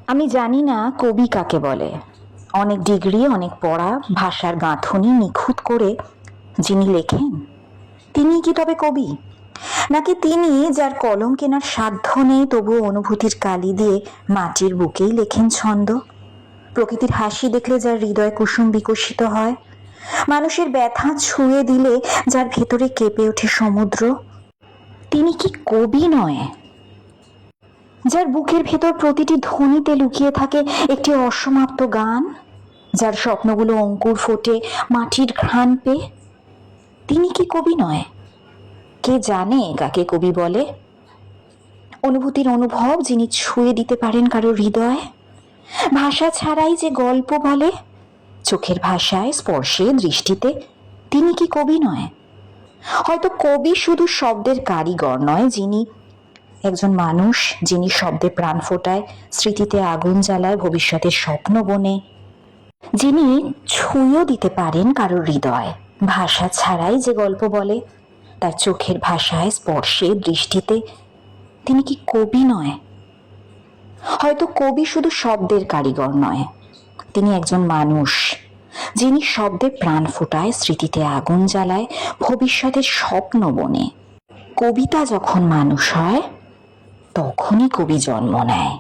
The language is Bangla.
আমি জানি না কবি কাকে বলে। অনেক ডিগ্রি, অনেক পড়া, ভাষার গাঁথনি নিখুঁত করে যিনি লেখেন তিনি কি তবে কবি? নাকি তিনি যার কলম কেনার সাধ্য নেই তবুও অনুভূতির কালি দিয়ে মাটির বুকেই লেখেন ছন্দ? প্রকৃতির হাসি দেখলে যার হৃদয় কুসুম বিকশিত হয়, মানুষের ব্যথা ছুঁয়ে দিলে যার ভেতরে কেঁপে ওঠে সমুদ্র, তিনি কি কবি নয়? যার বুকের ভেতর প্রতিটি ধ্বনিতে লুকিয়ে থাকে একটি অসমাপ্ত গান, যার স্বপ্নগুলো অঙ্কুর ফোটে মাটির ঘ্রাণ পেয়ে, তিনি কি কবি নয়? কে জানে কাকে কবি বলে? অনুভূতির অনুভব যিনি ছুঁয়ে দিতে পারেন কারো হৃদয়, ভাষা ছাড়াই যে গল্প বলে, চোখের ভাষায়, স্পর্শে, দৃষ্টিতে, তিনি কি কবি নয়? হয়তো কবি শুধু শব্দের কারিগর নয়, যিনি একজন মানুষ, যিনি শব্দে প্রাণ ফোটায়, স্মৃতিতে আগুন জ্বালায়, ভবিষ্যতের স্বপ্ন বনে, যিনি ছুঁয়েও দিতে পারেন কারোর হৃদয়, ভাষা ছাড়াই যে গল্প বলে, তার চোখের ভাষায়, স্পর্শে, দৃষ্টিতে, তিনি কি কবি নয়? হয়তো কবি শুধু শব্দের কারিগর নয়, তিনি একজন মানুষ, যিনি শব্দে প্রাণ ফোটায়, স্মৃতিতে আগুন জ্বালায়, ভবিষ্যতের স্বপ্ন বনে। কবিতা যখন মানুষ হয় তখনই কবি জন্ম নেয়।